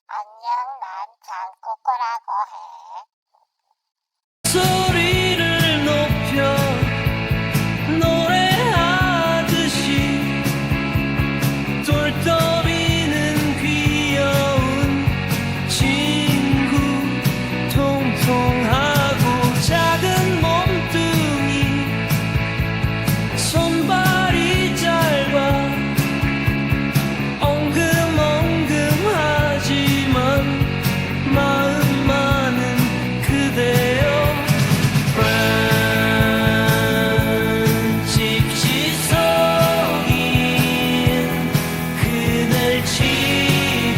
안녕, 난 장꾸꾸라고 해. 소리를 높여 노래하듯이 똘똘이는 귀여운 친구 통통하고 작은 몸뚱이 손발이 짧아 엉금엉금하지만 마음 많은 그대여 찍지 속인 그날 7일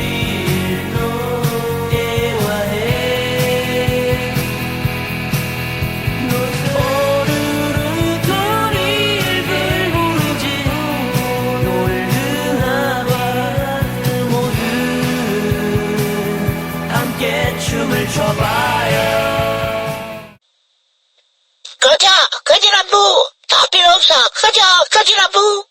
노래와해 오르르 도리를 부르지 놀르나봐 모두 함께 춤을 춰봐요. 꺼져! 꺼지라부! 더 필요 없어! 꺼져! 꺼지라부!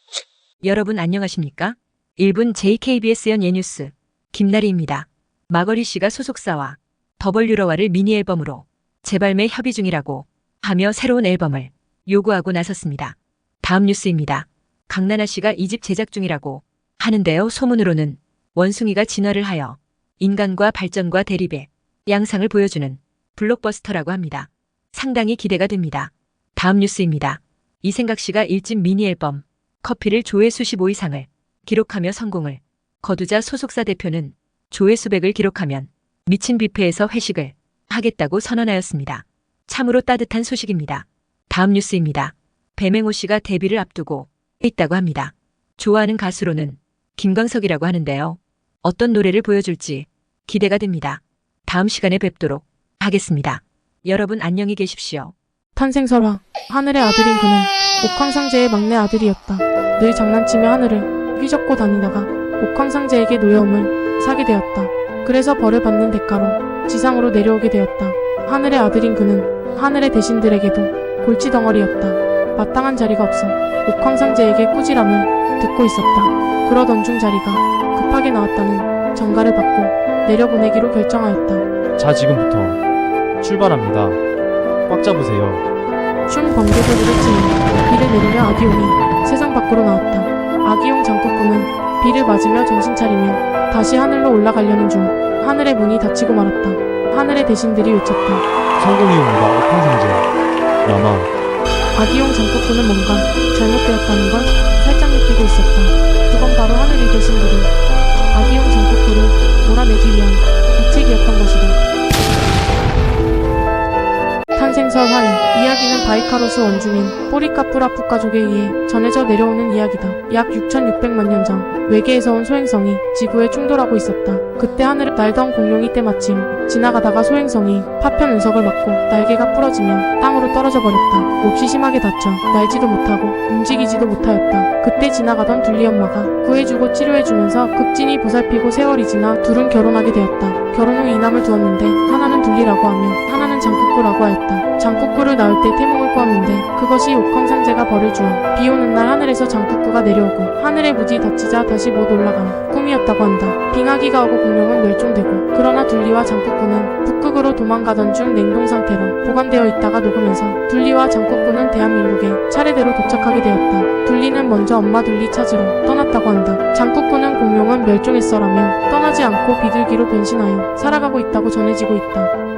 여러분 안녕하십니까? 1분 JKBS 연예뉴스 김나리입니다. 마거리 씨가 소속사와 더블유러와를 미니 앨범으로 재발매 협의 중이라고 하며 새로운 앨범을 요구하고 나섰습니다. 다음 뉴스입니다. 강나나 씨가 2집 제작 중이라고 하는데요. 소문으로는 원숭이가 진화를 하여 인간과 발전과 대립의 양상을 보여주는 블록버스터라고 합니다. 상당히 기대가 됩니다. 다음 뉴스입니다. 이생각 씨가 1집 미니 앨범 커피를 조회수 15 이상을 기록하며 성공을 거두자 소속사 대표는 조회수 100을 기록하면 미친 뷔페에서 회식을 하겠다고 선언하였습니다. 참으로 따뜻한 소식입니다. 다음 뉴스입니다. 배맹호 씨가 데뷔를 앞두고 있다고 합니다. 좋아하는 가수로는 김광석이라고 하는데요. 어떤 노래를 보여줄지 기대가 됩니다. 다음 시간에 뵙도록 하겠습니다. 여러분 안녕히 계십시오. 탄생설화. 하늘의 아들인 그는 옥황상제의 막내 아들이었다. 늘 장난치며 하늘을 휘젓고 다니다가 옥황상제에게 노여움을 사게 되었다. 그래서 벌을 받는 대가로 지상으로 내려오게 되었다. 하늘의 아들인 그는 하늘의 대신들에게도 골치덩어리였다. 마땅한 자리가 없어 옥황상제에게 꾸지람을 듣고 있었다. 그러던 중 자리가 급하게 나왔다는 전가를 받고 내려보내기로 결정하였다. 자, 지금부터 출발합니다. 꽉 잡으세요. 춤 번개도 부르치며 비를 내리며 아기용이 세상 밖으로 나왔다. 아기용 장국군은 비를 맞으며 정신 차리며 다시 하늘로 올라가려는 중 하늘의 문이 닫히고 말았다. 하늘의 대신들이 외쳤다. 성공이옵니다. 옥황상제. 라마. 아기용 장국군은 뭔가 잘못되었다는 걸 살짝 느끼고 있었다. 그건 바로 하늘의 대신들이 아기용 장국군을 몰아내기 위한 이책이었던 것이다. 탄생설화인 이야기는 바이카로스 원주민 포리카프라프 가족에 의해 전해져 내려오는 이야기다. 약 6,600만 년 전 외계에서 온 소행성이 지구에 충돌하고 있었다. 그때 하늘을 날던 공룡이 때마침 지나가다가 소행성이 파편 운석을 맞고 날개가 부러지며 땅으로 떨어져 버렸다. 몹시 심하게 다쳐 날지도 못하고 움직이지도 못하였다. 그때 지나가던 둘리 엄마가 구해주고 치료해주면서 극진히 보살피고 세월이 지나 둘은 결혼하게 되었다. 결혼 후 이남을 두었는데 하나는 둘리라고 하며 하나는 장국구라고 하였다. 장국구를 낳을 때 태몽을 꾸었는데 그것이 옥황상제가 벌을 주어 비 오는 날 하늘에서 장국구가 내려오고 하늘의 무지 닫히자 다시 못 올라간 꿈이었다고 한다. 빙하기가 오고 공룡은 멸종되고 그러나 둘리와 장국구는 북극으로 도망가던 중 냉동 상태로 보관되어 있다가 녹으면서 둘리와 장국구는 대한민국에 차례대로 도착하게 되었다. 둘리는 먼저 엄마 둘리 찾으러 떠났다고 한다. 장국구는 공룡은 멸종했어라며 떠나지 않고 비둘기로 변신하여 살아가고 있다고 전해지고 있다.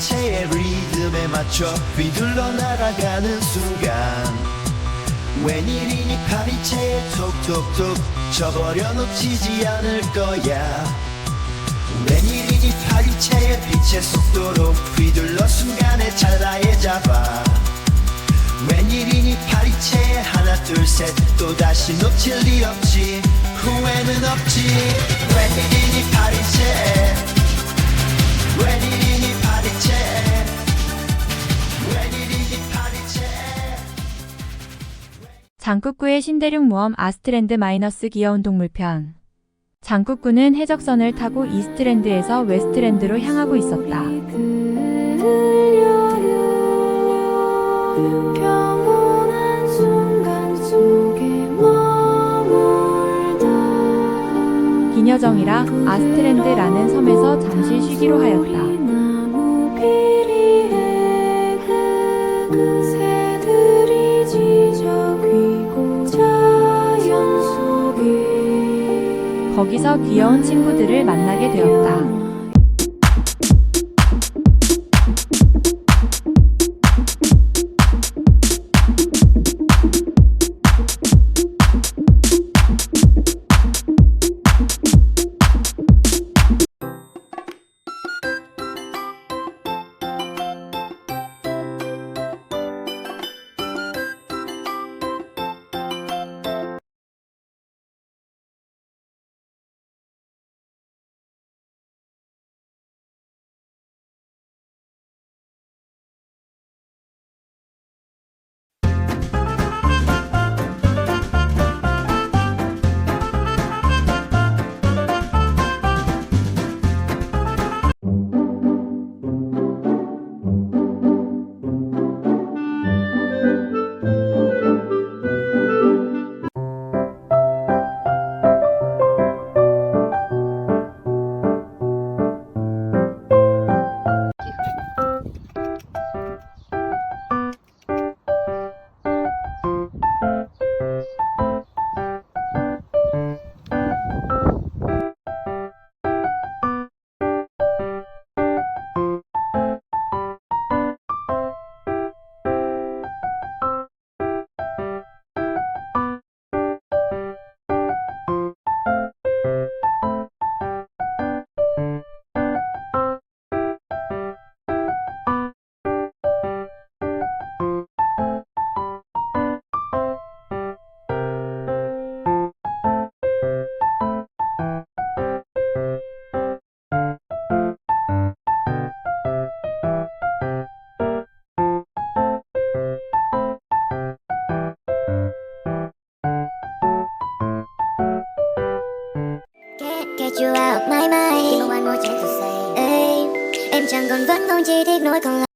파리채의 리듬에 맞춰 휘둘러 날아가는 순간 웬일이니 파리채에 톡톡톡 쳐버려 놓치지 않을 거야. 웬일이니 파리채의 빛의 속도로 휘둘러 순간에 찰나에 잡아. 웬일이니 파리채에 하나 둘 셋 또다시 놓칠 리 없지. 후회는 없지. 웬일이니 파리채, 웬일이니 파리채, 웬일이니 파리채. 장꾸꾸의 신대륙 모험 아스트랜드 마이너스 귀여운 동물편. 장꾸꾸는 해적선을 타고 이스트랜드에서 웨스트랜드로 향하고 있었다. 기녀정이라 아스트랜드라는 섬에서 잠시 쉬기로 하였다. 거기서 귀여운 친구들을 만나게 되었다. Get you out my mind. Give me one more chance to say. Ê, em chẳng còn vẫn không chi tiết nỗi còn lại.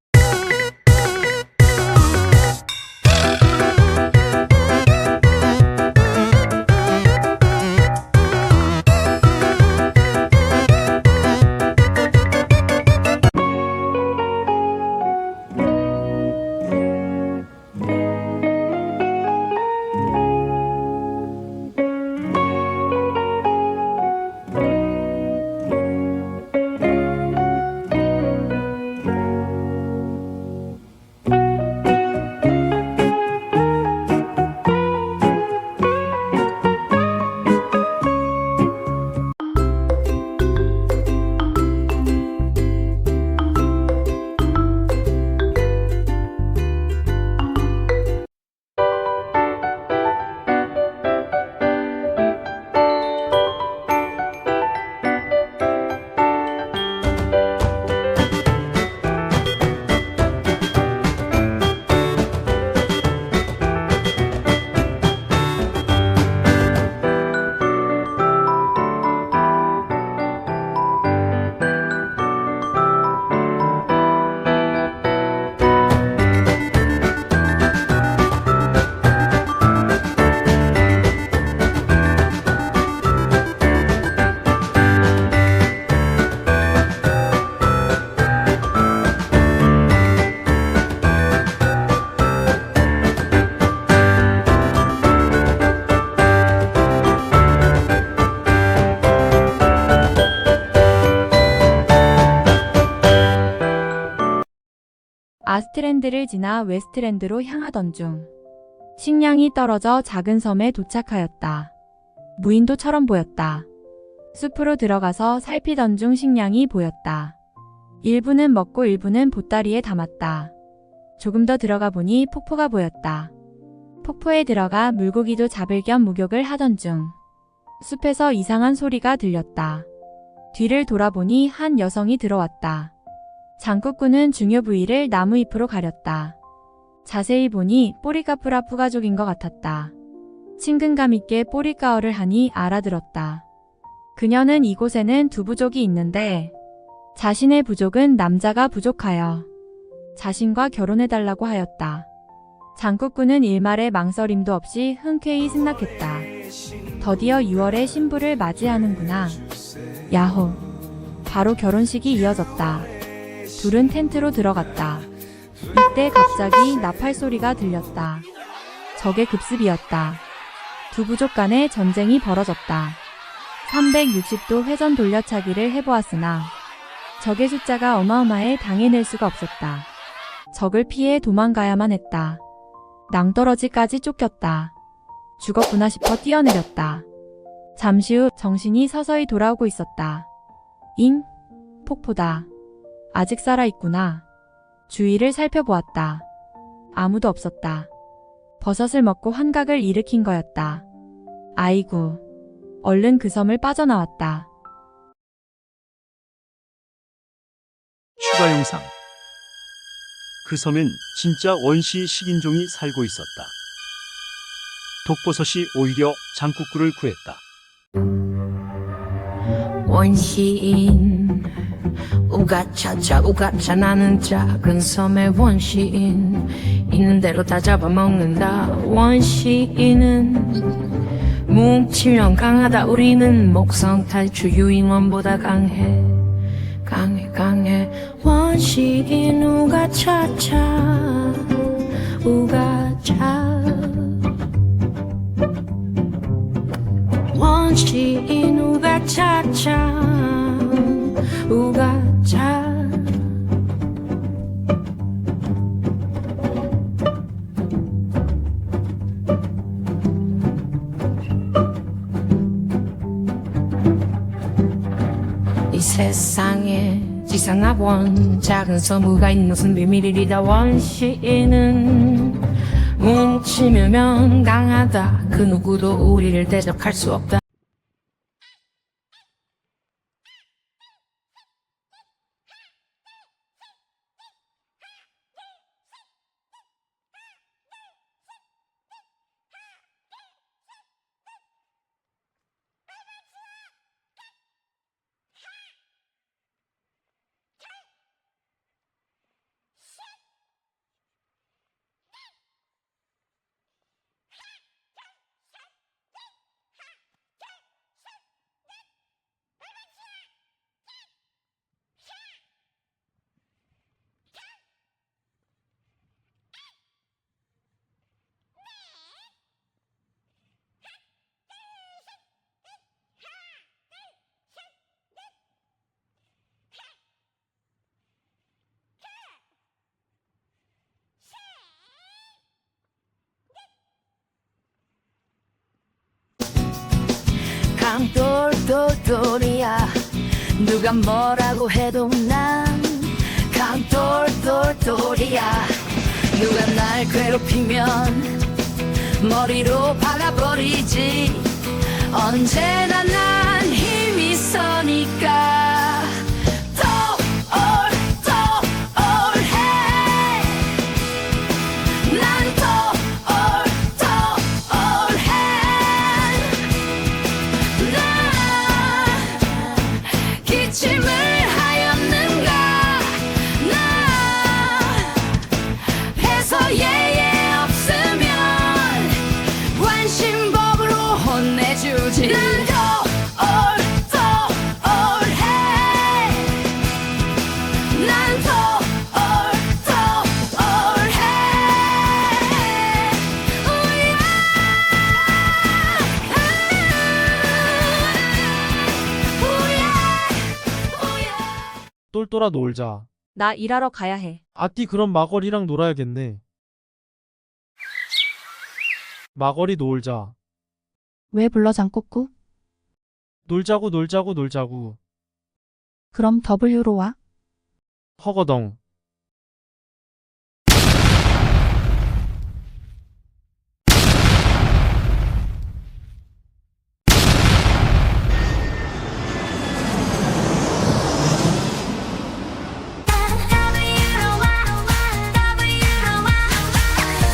아스트랜드를 지나 웨스트랜드로 향하던 중 식량이 떨어져 작은 섬에 도착하였다. 무인도처럼 보였다. 숲으로 들어가서 살피던 중 식량이 보였다. 일부는 먹고 일부는 보따리에 담았다. 조금 더 들어가 보니 폭포가 보였다. 폭포에 들어가 물고기도 잡을 겸 목욕을 하던 중 숲에서 이상한 소리가 들렸다. 뒤를 돌아보니 한 여성이 들어왔다. 장국군은 중요 부위를 나무 잎으로 가렸다. 자세히 보니 뽀리카푸라 푸가족인 것 같았다. 친근감 있게 뽀리카어를 하니 알아들었다. 그녀는 이곳에는 두 부족이 있는데 자신의 부족은 남자가 부족하여 자신과 결혼해달라고 하였다. 장국군은 일말의 망설임도 없이 흔쾌히 승낙했다. 드디어 6월에 신부를 맞이하는구나. 야호. 바로 결혼식이 이어졌다. 둘은 텐트로 들어갔다. 이때 갑자기 나팔 소리가 들렸다. 적의 급습이었다. 두 부족 간에 전쟁이 벌어졌다. 360도 회전 돌려차기를 해보았으나 적의 숫자가 어마어마해 당해낼 수가 없었다. 적을 피해 도망가야만 했다. 낭떠러지까지 쫓겼다. 죽었구나 싶어 뛰어내렸다. 잠시 후 정신이 서서히 돌아오고 있었다. 잉? 폭포다. 아직 살아있구나. 주위를 살펴보았다. 아무도 없었다. 버섯을 먹고 환각을 일으킨 거였다. 아이고. 얼른 그 섬을 빠져나왔다. 추가 영상. 그 섬엔 진짜 원시 식인종이 살고 있었다. 독버섯이 오히려 장국구를 구했다. 원시인 우가차차 우가차 나는 작은 섬의 원시인 있는 대로 다 잡아먹는다. 원시인은 뭉치면 강하다. 우리는 목성 탈출 유인원보다 강해 강해. 원시인 우가차차 우가차 원시인 우가차차 우가차 이 세상에 지상학원 작은 섬우가 있는 무슨 비밀이다. 원시인은 뭉치면 강하다. 그 누구도 우리를 대적할 수 없다. 강돌돌돌이야. 누가 뭐라고 해도 난 강돌돌돌이야. 누가 날 괴롭히면 머리로 박아버리지. 언제나 난 힘이 서니까 떠올해. 난 떠올해. 기침을 하였는가. 나 해서 예예 없으면 관심법으로 혼내주지. 난 떠올해. 난 떠올해. 똘똘아 놀자. 나 일하러 가야 해. 아띠 그럼 마거리랑 놀아야겠네. 마거리 놀자. 왜 불러 장국구? 놀자고 놀자고 놀자고. 그럼 W로 와. 허거덩.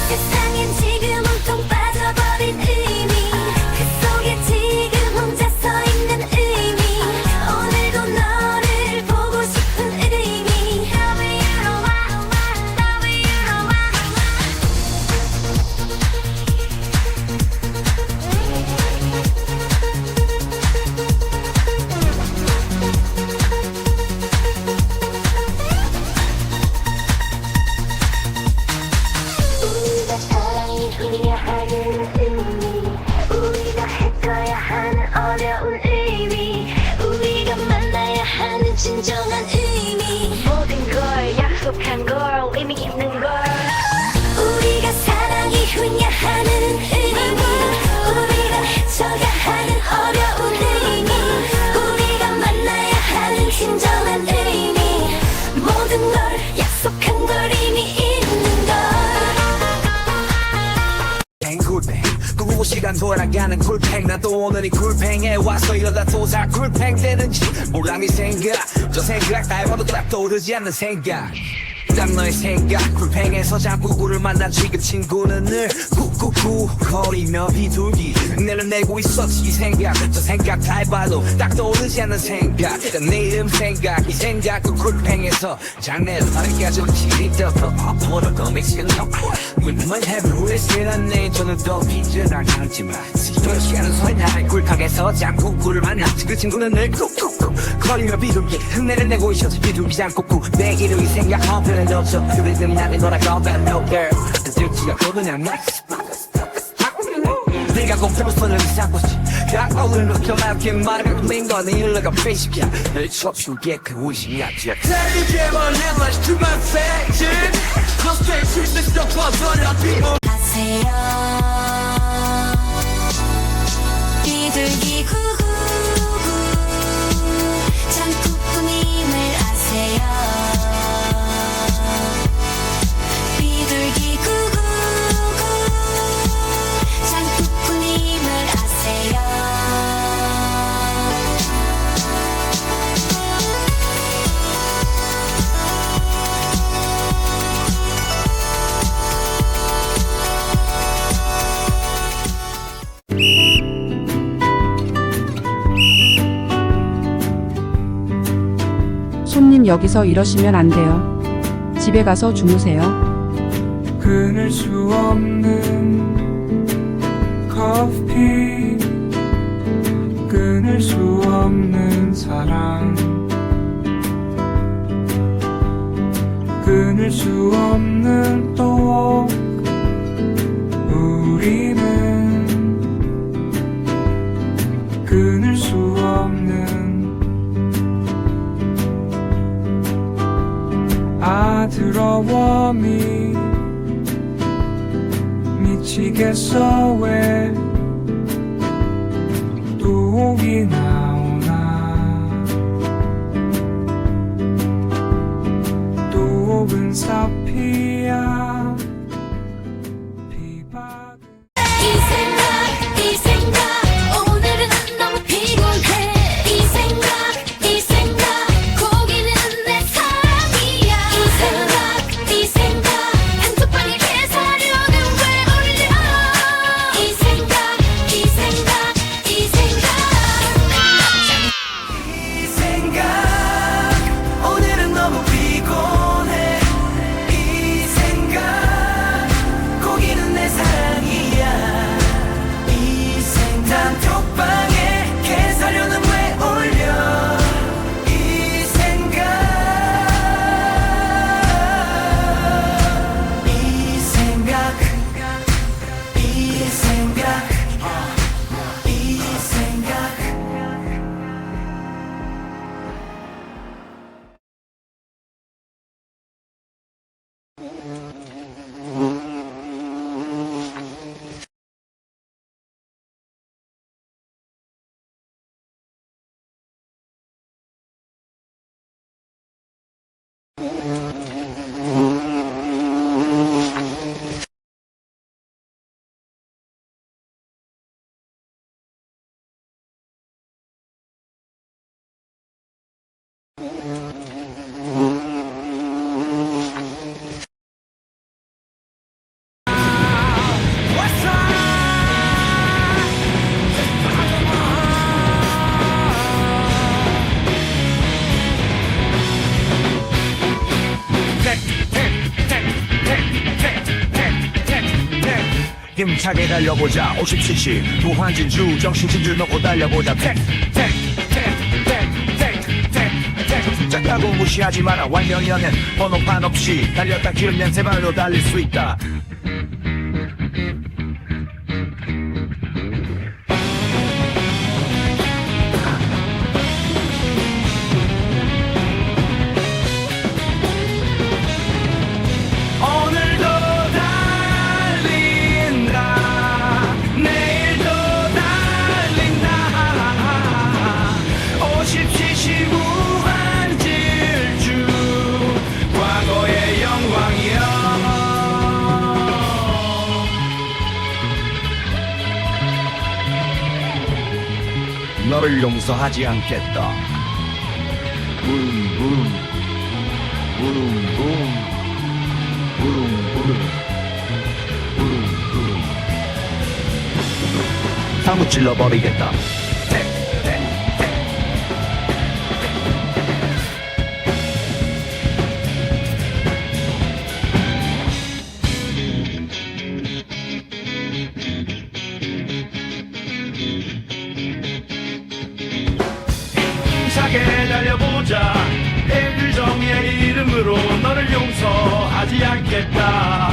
세상엔 지금 웅통 빠져버린 의미 그 속에 지금 혼자 서 있는 의미 오늘도 너를 보고 싶은 의미 W로 와 W로 와 우리가 사랑이어야 하는 의미 우리가 해줘야 하는 어려운 의미 우리가 만나야 하는 진정한 의미 모든 걸 약속한 걸 의미 있는 걸 우리가 사랑이어야 하는 의미 우리가 해줘야 하는 어려운 의미 우리가 만나야 하는 진정한 의미 모든 걸 약속한 걸 의미 있는 걸 굴팽 꾸고 시간 돌아가는 굴팽 나도 오늘 이 굴팽에 와서 이러다 또다 굴팽 되는지 몰라 네 생각 저 생각 다 해봐도 딱 떠오르지 않는 생각 딱 너의 생각 굴팽에서 장구구를 만난 지금 친구는 늘 꾹꾹꾹 거리며 비둘기 내를 내고 있었지 이 생각 저 생각 다 해봐도 딱 떠오르지 않는 생각 내 이름 생각 이 생각 그 굴팽에서 장내를 하게 하죠 지리더더 앞으로 더 믹스는 When heaven will sit on 내 저는 더 빈전한 강지만 시간은 소리나는 굴탕에서 장구구를 만나 그 친구는 늘 꾹꾹꾹 거리며 비둘기 흉내를 내고 있었지 비둘기 장구구 내 이름이 생각 한편에 넣어줘 그 리듬이 나를 돌아가 But no girl 들지가 그냥 네가 공평한 손을 잡고지 각 어울을 느껴맑게 말을 민건 일러가 페이식이야 늘 좁히게 그 의식이 아직 Tell you never never to my face No straight to the stuff for people 아세요 비둘기 구구구 장국구님을 아세요 비둘기 구구구 장국구님을 아세요 손님 여기서 이러시면 안 돼요. 집에 가서 주무세요. 끊을 수 없는 커피 끊을 수 없는 사랑 끊을 수 없는 또 우리는 끊을 수 없는 아들어워미 미치겠어 왜 독이 나오나 독은 사피야 비박은 이 생각 오늘은 너무 피곤해 이 생각 고기는 내 사랑이야 이 생각 한쪽방에 개사료는 왜 올려 이 생각 오늘은 너무 피곤해 이 힘차게 달려보자 50cc 무한진주 정신진주 넣고 달려보자 작다고 무시하지 마라 완전연은 번호판 없이 달렸다 기름낸 세 발로 달릴 수 있다. 오늘도 달린다 내일도 달린다 50cc 무한질주 과거의 영광이여 너를 용서하지 않겠다. 부릉부릉 부릉부릉 부릉부릉 부릉부릉 사무 찔러버리겠다. 힘차게 달려보자 애들정의 이름으로 너를 용서하지 않겠다.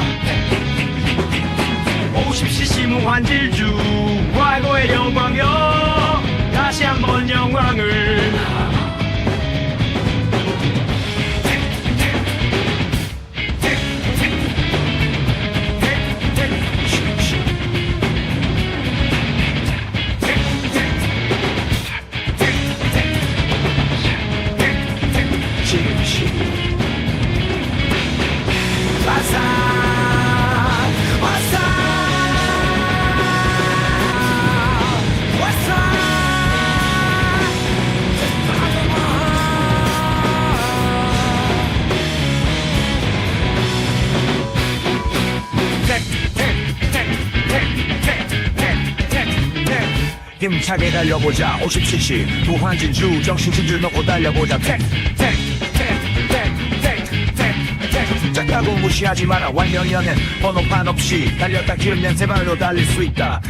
50cc 무한질주 과거의 영광여 다시 한번 영광을 힘차게 달려보자 50cc 무한진주 정신진주 넣고 달려보자 작다고 무시하지 마라 완전연은 번호판 없이 달렸다 기름낸 세 발로 달릴 수 있다.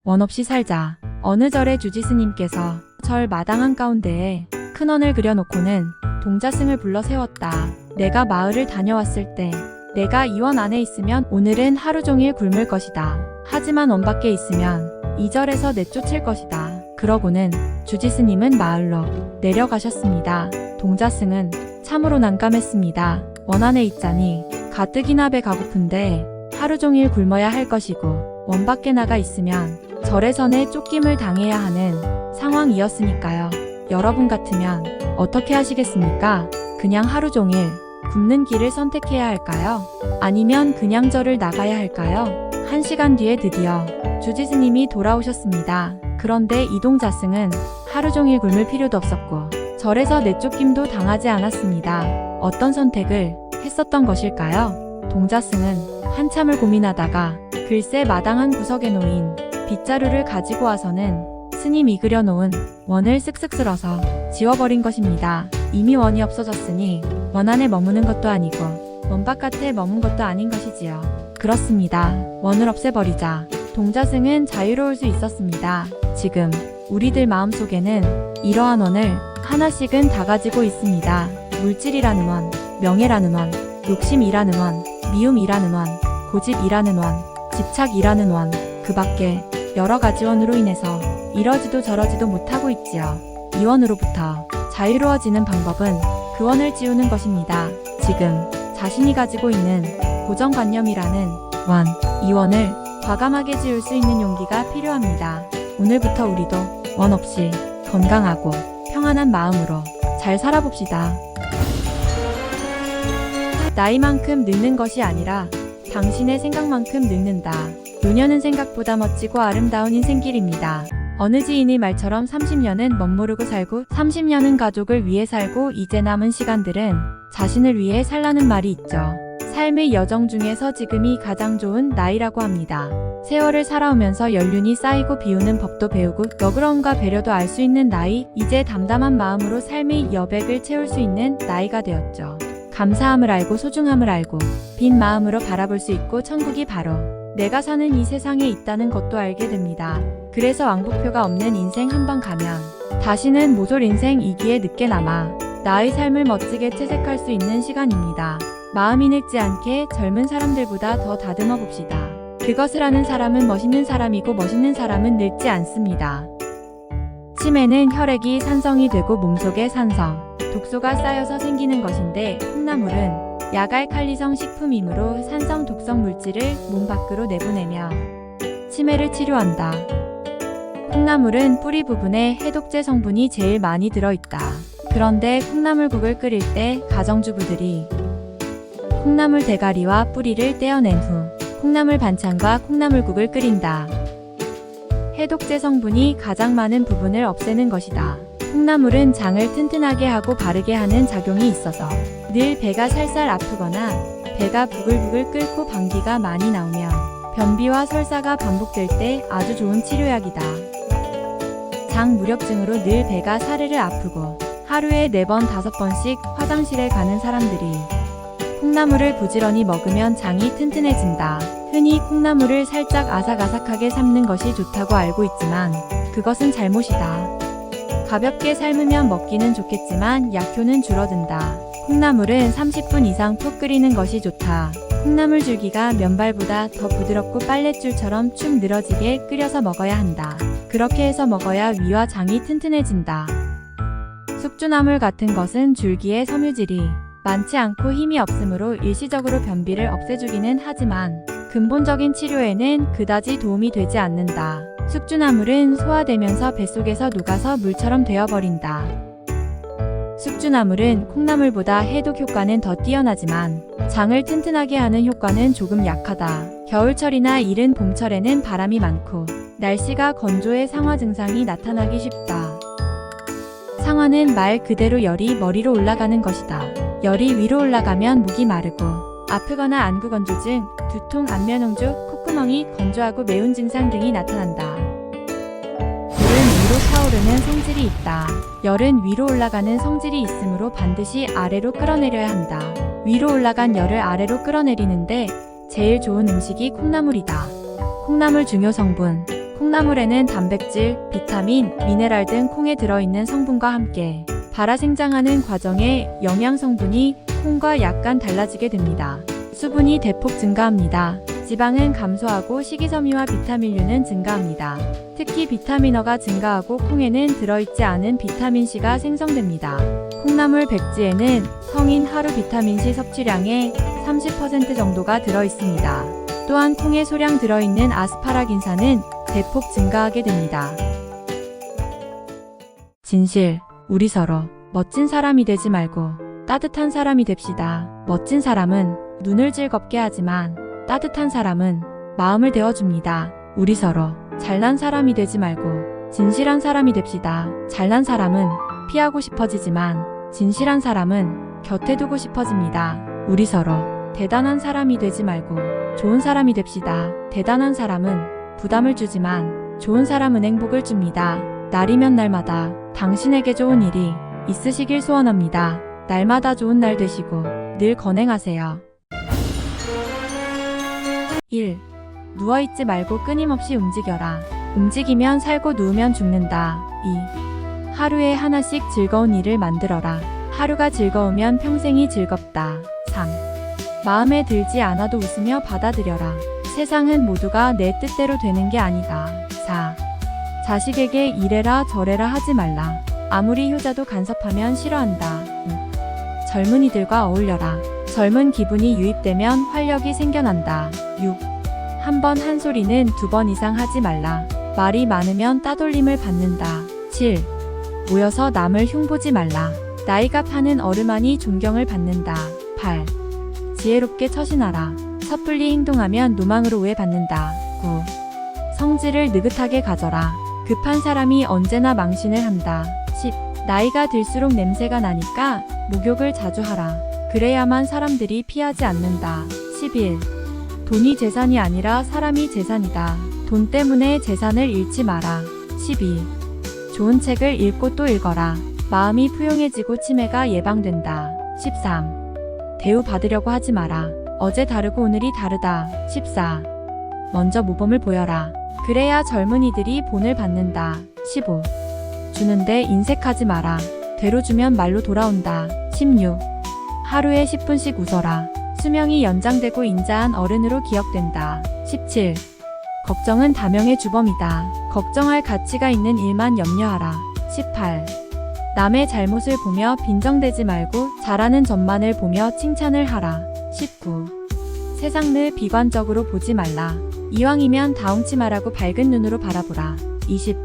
원 없이 살자. 어느 절에 주지스님께서 절 마당 한가운데에 큰 원을 그려놓고는 동자승을 불러 세웠다. 내가 마을을 다녀왔을 때 내가 이 원 안에 있으면 오늘은 하루 종일 굶을 것이다. 하지만 원 밖에 있으면 이 절에서 내쫓을 것이다. 그러고는 주지스님은 마을로 내려가셨습니다. 동자승은 참으로 난감했습니다. 원 안에 있자니 가뜩이나 배가 고픈데 하루 종일 굶어야 할 것이고 원 밖에 나가 있으면 절에서내 쫓김을 당해야 하는 상황이었으니까요. 여러분 같으면 어떻게 하시겠습니까? 그냥 하루 종일 굶는 길을 선택해야 할까요? 아니면 그냥 절을 나가야 할까요? 1시간 뒤에 드디어 주지스님이 돌아오셨습니다. 그런데 이동자승은 하루 종일 굶을 필요도 없었고 절에서 내쫓김도 당하지 않았습니다. 어떤 선택을 했었던 것일까요? 동자승은 한참을 고민하다가 글쎄 마당 한 구석에 놓인 빗자루를 가지고 와서는 스님이 그려놓은 원을 쓱쓱 쓸어서 지워버린 것입니다. 이미 원이 없어졌으니 원 안에 머무는 것도 아니고 원 바깥에 머문 것도 아닌 것이지요. 그렇습니다. 원을 없애버리자 동자승은 자유로울 수 있었습니다. 지금 우리들 마음속에는 이러한 원을 하나씩은 다 가지고 있습니다. 물질이라는 원, 명예라는 원, 욕심이라는 원, 미움이라는 원, 고집이라는 원, 집착이라는 원, 그 밖에 여러 가지 원으로 인해서 이러지도 저러지도 못하고 있지요. 이 원으로부터 자유로워지는 방법은 그 원을 지우는 것입니다. 지금 자신이 가지고 있는 고정관념이라는 원, 이 원을 과감하게 지울 수 있는 용기가 필요합니다. 오늘부터 우리도 원 없이 건강하고 평안한 마음으로 잘 살아봅시다. 나이만큼 늙는 것이 아니라 당신의 생각만큼 늙는다. 노년은 생각보다 멋지고 아름다운 인생길입니다. 어느 지인의 말처럼 30년은 멋모르고 살고 30년은 가족을 위해 살고 이제 남은 시간들은 자신을 위해 살라는 말이 있죠. 삶의 여정 중에서 지금이 가장 좋은 나이라고 합니다. 세월을 살아오면서 연륜이 쌓이고 비우는 법도 배우고 너그러움과 배려도 알 수 있는 나이, 이제 담담한 마음으로 삶의 여백을 채울 수 있는 나이가 되었죠. 감사함을 알고 소중함을 알고 빈 마음으로 바라볼 수 있고 천국이 바로 내가 사는 이 세상에 있다는 것도 알게 됩니다. 그래서 왕복표가 없는 인생 한번 가면 다시는 모쏠 인생이기에 늦게 남아 나의 삶을 멋지게 채색할 수 있는 시간입니다. 마음이 늙지 않게 젊은 사람들보다 더 다듬어 봅시다. 그것을 아는 사람은 멋있는 사람이고 멋있는 사람은 늙지 않습니다. 치매는 혈액이 산성이 되고 몸속에 산성, 독소가 쌓여서 생기는 것인데 콩나물은 약알칼리성 식품이므로 산성 독성 물질을 몸 밖으로 내보내며 치매를 치료한다. 콩나물은 뿌리 부분에 해독제 성분이 제일 많이 들어있다. 그런데 콩나물국을 끓일 때 가정주부들이 콩나물 대가리와 뿌리를 떼어낸 후 콩나물 반찬과 콩나물국을 끓인다. 해독제 성분이 가장 많은 부분을 없애는 것이다. 콩나물은 장을 튼튼하게 하고 바르게 하는 작용이 있어서 늘 배가 살살 아프거나 배가 부글부글 끓고 방귀가 많이 나오며 변비와 설사가 반복될 때 아주 좋은 치료약이다. 장 무력증으로 늘 배가 사르르 아프고 하루에 4번, 5번씩 화장실에 가는 사람들이 콩나물을 부지런히 먹으면 장이 튼튼해진다. 흔히 콩나물을 살짝 아삭아삭하게 삶는 것이 좋다고 알고 있지만 그것은 잘못이다. 가볍게 삶으면 먹기는 좋겠지만 약효는 줄어든다. 콩나물은 30분 이상 푹 끓이는 것이 좋다. 콩나물 줄기가 면발보다 더 부드럽고 빨랫줄처럼 축 늘어지게 끓여서 먹어야 한다. 그렇게 해서 먹어야 위와 장이 튼튼해진다. 숙주나물 같은 것은 줄기에 섬유질이 많지 않고 힘이 없으므로 일시적으로 변비를 없애주기는 하지만 근본적인 치료에는 그다지 도움이 되지 않는다. 숙주나물은 소화되면서 뱃속에서 녹아서 물처럼 되어버린다. 숙주나물은 콩나물보다 해독 효과는 더 뛰어나지만 장을 튼튼하게 하는 효과는 조금 약하다. 겨울철이나 이른 봄철에는 바람이 많고 날씨가 건조해 상화 증상이 나타나기 쉽다. 상화는 말 그대로 열이 머리로 올라가는 것이다. 열이 위로 올라가면 목이 마르고 아프거나 안구건조증, 두통, 안면홍조, 콧구멍이 건조하고 매운 증상 등이 나타난다. 열은 위로 타오르는 성질이 있다. 열은 위로 올라가는 성질이 있으므로 반드시 아래로 끌어내려야 한다. 위로 올라간 열을 아래로 끌어내리는데 제일 좋은 음식이 콩나물이다. 콩나물 중요 성분. 콩나물에는 단백질, 비타민, 미네랄 등 콩에 들어있는 성분과 함께 발화 생장하는 과정에 영양 성분이 콩과 약간 달라지게 됩니다. 수분이 대폭 증가합니다. 지방은 감소하고 식이섬유와 비타민류는 증가합니다. 특히 비타민어가 증가하고 콩에는 들어있지 않은 비타민C가 생성됩니다. 콩나물 백지에는 성인 하루 비타민C 섭취량의 30% 정도가 들어있습니다. 또한 콩에 소량 들어있는 아스파라긴산은 대폭 증가하게 됩니다. 진실, 우리 서로 멋진 사람이 되지 말고 따뜻한 사람이 됩시다. 멋진 사람은 눈을 즐겁게 하지만 따뜻한 사람은 마음을 데워줍니다. 우리 서로 잘난 사람이 되지 말고 진실한 사람이 됩시다. 잘난 사람은 피하고 싶어지지만 진실한 사람은 곁에 두고 싶어집니다. 우리 서로 대단한 사람이 되지 말고 좋은 사람이 됩시다. 대단한 사람은 부담을 주지만 좋은 사람은 행복을 줍니다. 날이면 날마다 당신에게 좋은 일이 있으시길 소원합니다. 날마다 좋은 날 되시고 늘 건행하세요. 1. 누워있지 말고 끊임없이 움직여라. 움직이면 살고 누우면 죽는다. 2. 하루에 하나씩 즐거운 일을 만들어라. 하루가 즐거우면 평생이 즐겁다. 3. 마음에 들지 않아도 웃으며 받아들여라. 세상은 모두가 내 뜻대로 되는 게 아니다. 4. 자식에게 이래라 저래라 하지 말라. 아무리 효자도 간섭하면 싫어한다. 5. 젊은이들과 어울려라. 젊은 기분이 유입되면 활력이 생겨난다. 6. 한 번 한 소리는 2번 이상 하지 말라. 말이 많으면 따돌림을 받는다. 7. 모여서 남을 흉보지 말라. 나이가 파는 어르만이 존경을 받는다. 8. 지혜롭게 처신하라. 섣불리 행동하면 노망으로 오해받는다. 9. 성질을 느긋하게 가져라. 급한 사람이 언제나 망신을 한다. 10. 나이가 들수록 냄새가 나니까 목욕을 자주 하라. 그래야만 사람들이 피하지 않는다. 11. 돈이 재산이 아니라 사람이 재산이다. 돈 때문에 재산을 잃지 마라. 12. 좋은 책을 읽고 또 읽어라. 마음이 푸용해지고 치매가 예방된다. 13. 대우받으려고 하지 마라. 어제 다르고 오늘이 다르다. 14. 먼저 모범을 보여라. 그래야 젊은이들이 본을 받는다. 15. 주는데 인색하지 마라. 되로 주면 말로 돌아온다. 16. 하루에 10분씩 웃어라. 수명이 연장되고 인자한 어른으로 기억된다. 17. 걱정은 다명의 주범이다. 걱정할 가치가 있는 일만 염려하라. 18. 남의 잘못을 보며 빈정대지 말고 잘하는 점만을 보며 칭찬을 하라. 19. 세상 늘 비관적으로 보지 말라. 이왕이면 다홍치 말하고 밝은 눈으로 바라보라. 20.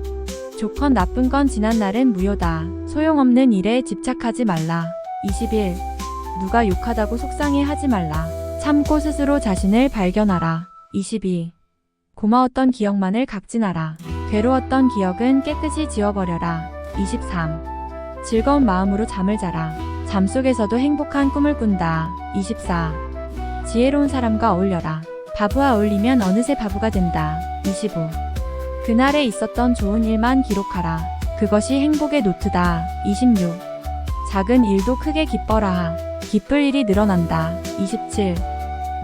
좋건 나쁜 건 지난 날은 무효다. 소용없는 일에 집착하지 말라. 21. 누가 욕하다고 속상해 하지 말라. 참고 스스로 자신을 발견하라. 22. 고마웠던 기억만을 각진하라. 괴로웠던 기억은 깨끗이 지워버려라. 23. 즐거운 마음으로 잠을 자라. 잠 속에서도 행복한 꿈을 꾼다. 24. 지혜로운 사람과 어울려라. 바보와 어울리면 어느새 바보가 된다. 25. 그날에 있었던 좋은 일만 기록하라. 그것이 행복의 노트다. 26. 작은 일도 크게 기뻐라. 기쁠 일이 늘어난다. 27.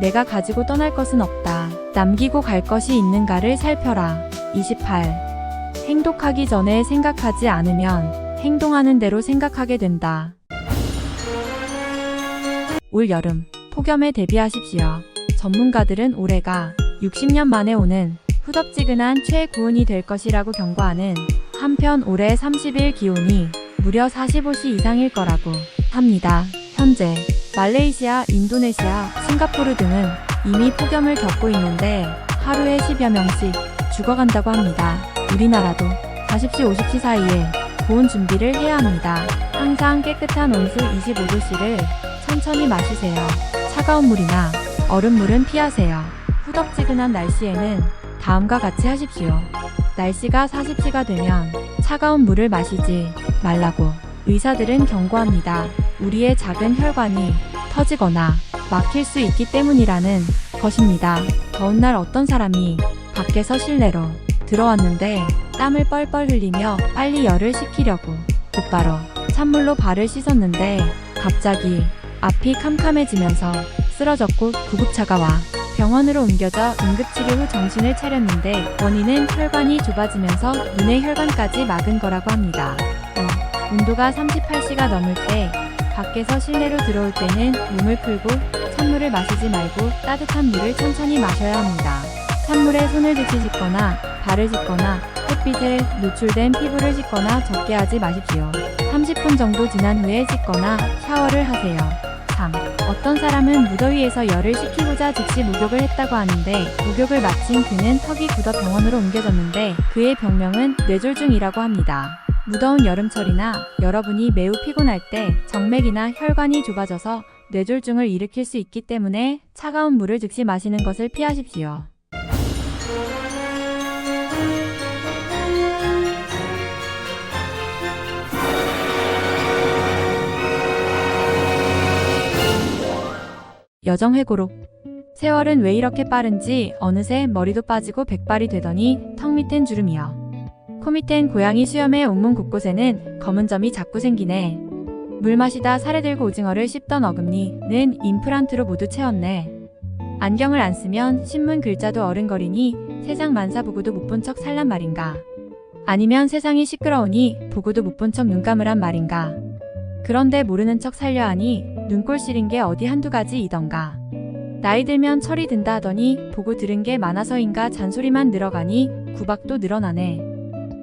내가 가지고 떠날 것은 없다. 남기고 갈 것이 있는가를 살펴라. 28. 행복하기 전에 생각하지 않으면 행동하는 대로 생각하게 된다. 올 여름 폭염에 대비하십시오. 전문가들은 올해가 60년 만에 오는 후덥지근한 최고온이 될 것이라고 경고하는 한편 올해 30일 기온이 무려 45시 이상일 거라고 합니다. 현재 말레이시아, 인도네시아, 싱가포르 등은 이미 폭염을 겪고 있는데 하루에 10여 명씩 죽어간다고 합니다. 우리나라도 40시, 50시 사이에 고온 준비를 해야 합니다. 항상 깨끗한 온수 25도씨를 천천히 마시세요. 차가운 물이나 얼음물은 피하세요. 후덥지근한 날씨에는 다음과 같이 하십시오. 날씨가 40시가 되면 차가운 물을 마시지 말라고 의사들은 경고합니다. 우리의 작은 혈관이 터지거나 막힐 수 있기 때문이라는 것입니다. 더운 날 어떤 사람이 밖에서 실내로 들어왔는데 땀을 뻘뻘 흘리며 빨리 열을 식히려고 곧바로 찬물로 발을 씻었는데 갑자기 앞이 캄캄해지면서 쓰러졌고 구급차가 와 병원으로 옮겨져 응급치료 후 정신을 차렸는데 원인은 혈관이 좁아지면서 눈의 혈관까지 막은 거라고 합니다. 온도가 38도가 넘을 때 밖에서 실내로 들어올 때는 몸을 풀고 찬물을 마시지 말고 따뜻한 물을 천천히 마셔야 합니다. 찬물에 손을 대시 씻거나 발을 씻거나 햇빛에 노출된 피부를 씻거나 적게 하지 마십시오. 30분 정도 지난 후에 씻거나 샤워를 하세요. 3. 어떤 사람은 무더위에서 열을 식히고자 즉시 목욕을 했다고 하는데 목욕을 마친 그는 턱이 굳어 병원으로 옮겨졌는데 그의 병명은 뇌졸중이라고 합니다. 무더운 여름철이나 여러분이 매우 피곤할 때 정맥이나 혈관이 좁아져서 뇌졸중을 일으킬 수 있기 때문에 차가운 물을 즉시 마시는 것을 피하십시오. 여정회고록. 세월은 왜 이렇게 빠른지 어느새 머리도 빠지고 백발이 되더니 턱 밑엔 주름이여. 코 밑엔 고양이 수염에 온몸 곳곳에는 검은 점이 자꾸 생기네. 물 마시다 살에 들고 오징어를 씹던 어금니는 임플란트로 모두 채웠네. 안경을 안 쓰면 신문 글자도 어른거리니 세상 만사보고도 못 본 척 살란 말인가. 아니면 세상이 시끄러우니 보고도 못 본 척 눈 감으란 말인가? 그런데 모르는 척 살려 하니 눈꼴 시린 게 어디 한두 가지이던가. 나이 들면 철이 든다 하더니 보고 들은 게 많아서인가 잔소리만 늘어가니 구박도 늘어나네.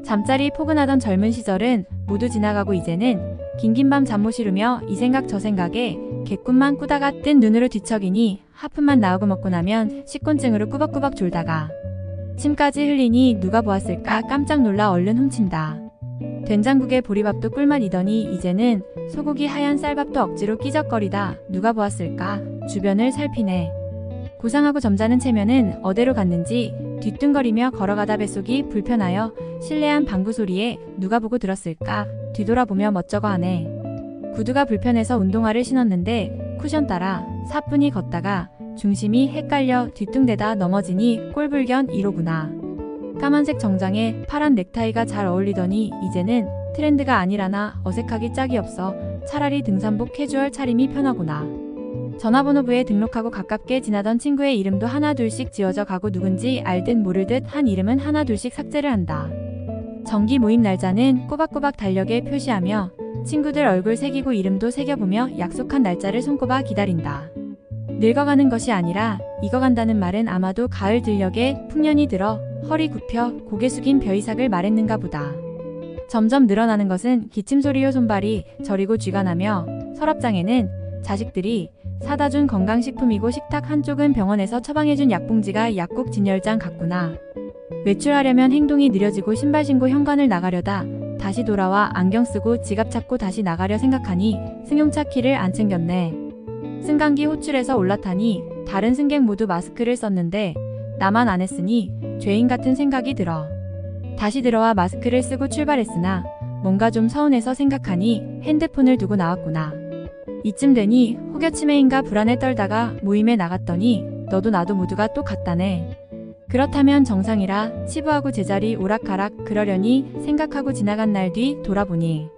잠자리 포근하던 젊은 시절은 모두 지나가고 이제는 긴긴 밤 잠 못 이루며 이 생각 저 생각에 개꿈만 꾸다가 뜬 눈으로 뒤척이니 하품만 나오고 먹고 나면 식곤증으로 꾸벅꾸벅 졸다가 침까지 흘리니 누가 보았을까 깜짝 놀라 얼른 훔친다. 된장국에 보리밥도 꿀맛이더니 이제는 소고기 하얀 쌀밥도 억지로 끼적거리다 누가 보았을까 주변을 살피네. 고상하고 점잖은 체면은 어디로 갔는지 뒤뚱거리며 걸어가다 뱃속이 불편하여 실내한 방구 소리에 누가 보고 들었을까 뒤돌아보며 멋쩍어 하네. 구두가 불편해서 운동화를 신었는데 쿠션 따라 사뿐히 걷다가 중심이 헷갈려 뒤뚱대다 넘어지니 꼴불견 이로구나. 까만색 정장에 파란 넥타이가 잘 어울리더니 이제는 트렌드가 아니라나 어색하기 짝이 없어 차라리 등산복 캐주얼 차림이 편하구나. 전화번호부에 등록하고 가깝게 지나던 친구의 이름도 하나 둘씩 지워져 가고 누군지 알듯 모를 듯 한 이름은 하나 둘씩 삭제를 한다. 정기 모임 날짜는 꼬박꼬박 달력에 표시하며 친구들 얼굴 새기고 이름도 새겨보며 약속한 날짜를 손꼽아 기다린다. 늙어가는 것이 아니라 익어간다는 말은 아마도 가을 들녘에 풍년이 들어 허리 굽혀 고개 숙인 벼이삭을 말했는가 보다. 점점 늘어나는 것은 기침소리요 손발이 저리고 쥐가 나며 서랍장에는 자식들이 사다 준 건강식품이고 식탁 한쪽은 병원에서 처방해준 약봉지가 약국 진열장 같구나. 외출하려면 행동이 느려지고 신발 신고 현관을 나가려다 다시 돌아와 안경 쓰고 지갑 찾고 다시 나가려 생각하니 승용차 키를 안 챙겼네. 승강기 호출해서 올라타니 다른 승객 모두 마스크를 썼는데 나만 안 했으니 죄인 같은 생각이 들어. 다시 들어와 마스크를 쓰고 출발했으나 뭔가 좀 서운해서 생각하니 핸드폰을 두고 나왔구나. 이쯤 되니 혹여치매인가 불안에 떨다가 모임에 나갔더니 너도 나도 모두가 똑같다네. 그렇다면 정상이라 치부하고 제자리 오락가락 그러려니 생각하고 지나간 날 뒤 돌아보니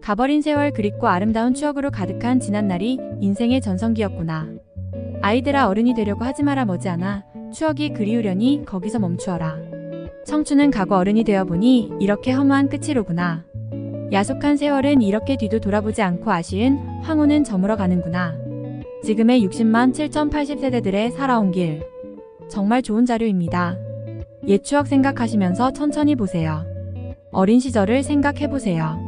가버린 세월 그립고 아름다운 추억으로 가득한 지난날이 인생의 전성기였구나. 아이들아 어른이 되려고 하지 마라 머지않아 추억이 그리우려니 거기서 멈추어라. 청춘은 가고 어른이 되어보니 이렇게 허무한 끝이로구나. 야속한 세월은 이렇게 뒤도 돌아보지 않고 아쉬운 황혼은 저물어 가는구나. 지금의 60만 7080세대들의 살아온 길. 정말 좋은 자료입니다. 옛 추억 생각하시면서 천천히 보세요. 어린 시절을 생각해보세요.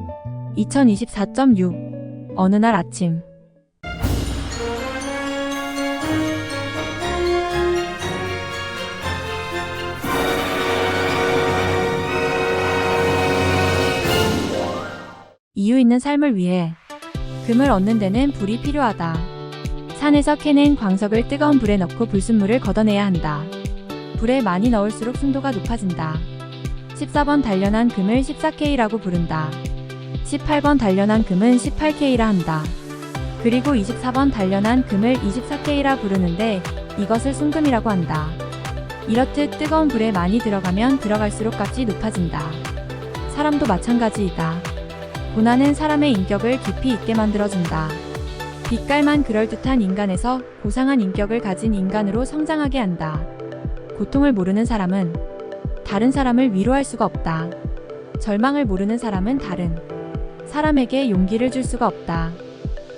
2024.6 어느 날 아침 이유 있는 삶을 위해 금을 얻는 데는 불이 필요하다. 산에서 캐낸 광석을 뜨거운 불에 넣고 불순물을 걷어내야 한다. 불에 많이 넣을수록 순도가 높아진다. 14번 단련한 금을 14K라고 부른다. 18번 단련한 금은 18K라 한다. 그리고 24번 단련한 금을 24K라 부르는데 이것을 순금이라고 한다. 이렇듯 뜨거운 불에 많이 들어가면 들어갈수록 값이 높아진다. 사람도 마찬가지이다. 고난은 사람의 인격을 깊이 있게 만들어준다. 빛깔만 그럴듯한 인간에서 고상한 인격을 가진 인간으로 성장하게 한다. 고통을 모르는 사람은 다른 사람을 위로할 수가 없다. 절망을 모르는 사람은 다른 사람에게 용기를 줄 수가 없다.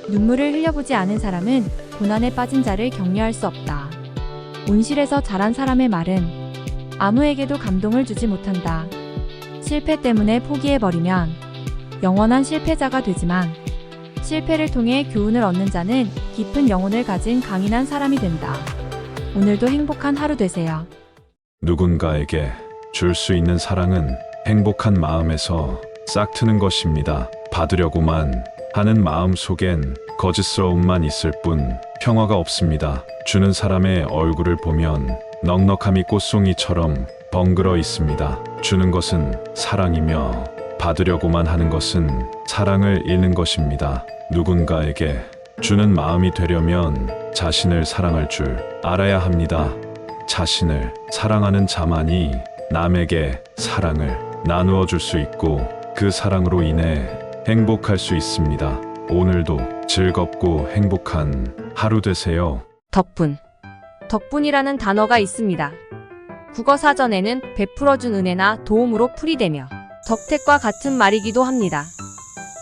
눈물을 흘려보지 않은 사람은 고난에 빠진 자를 격려할 수 없다. 온실에서 자란 사람의 말은 아무에게도 감동을 주지 못한다. 실패 때문에 포기해버리면 영원한 실패자가 되지만 실패를 통해 교훈을 얻는 자는 깊은 영혼을 가진 강인한 사람이 된다. 오늘도 행복한 하루 되세요. 누군가에게 줄 수 있는 사랑은 행복한 마음에서 싹 트는 것입니다. 받으려고만 하는 마음 속엔 거짓스러움만 있을 뿐 평화가 없습니다. 주는 사람의 얼굴을 보면 넉넉함이 꽃송이처럼 벙그러 있습니다. 주는 것은 사랑이며 받으려고만 하는 것은 사랑을 잃는 것입니다. 누군가에게 주는 마음이 되려면 자신을 사랑할 줄 알아야 합니다. 자신을 사랑하는 자만이 남에게 사랑을 나누어 줄 수 있고 그 사랑으로 인해 행복할 수 있습니다. 오늘도 즐겁고 행복한 하루 되세요. 덕분. 덕분이라는 단어가 있습니다. 국어사전에는 베풀어준 은혜나 도움으로 풀이되며 덕택과 같은 말이기도 합니다.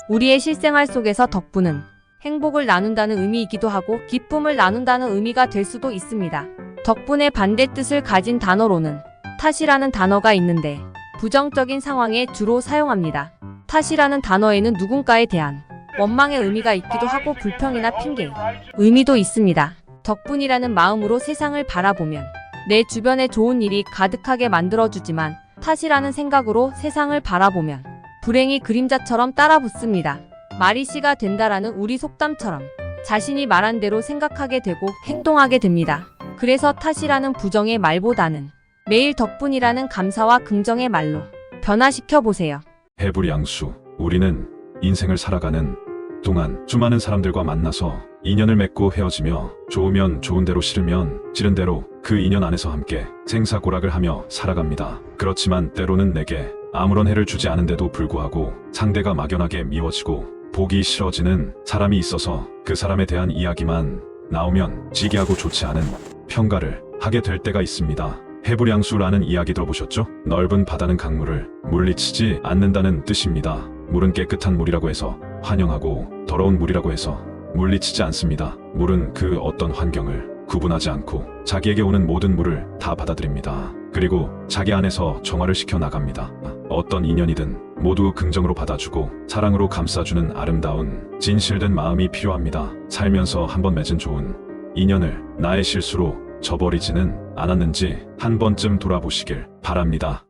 우리의 실생활 속에서 덕분은 행복을 나눈다는 의미이기도 하고 기쁨을 나눈다는 의미가 될 수도 있습니다. 덕분의 반대뜻을 가진 단어로는 탓이라는 단어가 있는데 부정적인 상황에 주로 사용합니다. 탓이라는 단어에는 누군가에 대한 원망의 의미가 있기도 하고 불평이나 핑계, 의미도 있습니다. 덕분이라는 마음으로 세상을 바라보면 내 주변에 좋은 일이 가득하게 만들어주지만 탓이라는 생각으로 세상을 바라보면 불행이 그림자처럼 따라붙습니다. 말이 씨가 된다라는 우리 속담처럼 자신이 말한 대로 생각하게 되고 행동하게 됩니다. 그래서 탓이라는 부정의 말보다는 매일 덕분이라는 감사와 긍정의 말로 변화시켜 보세요. 해불양수. 우리는 인생을 살아가는 동안 수많은 사람들과 만나서 인연을 맺고 헤어지며 좋으면 좋은 대로 싫으면 싫은 대로 그 인연 안에서 함께 생사고락을 하며 살아갑니다. 그렇지만 때로는 내게 아무런 해를 주지 않은데도 불구하고 상대가 막연하게 미워지고 보기 싫어지는 사람이 있어서 그 사람에 대한 이야기만 나오면 지게하고 좋지 않은 평가를 하게 될 때가 있습니다. 해불양수라는 이야기 들어보셨죠? 넓은 바다는 강물을 물리치지 않는다는 뜻입니다. 물은 깨끗한 물이라고 해서 환영하고 더러운 물이라고 해서 물리치지 않습니다. 물은 그 어떤 환경을 구분하지 않고 자기에게 오는 모든 물을 다 받아들입니다. 그리고 자기 안에서 정화를 시켜 나갑니다. 어떤 인연이든 모두 긍정으로 받아주고 사랑으로 감싸주는 아름다운 진실된 마음이 필요합니다. 살면서 한번 맺은 좋은 인연을 나의 실수로 저버리지는 않았는지 한 번쯤 돌아보시길 바랍니다.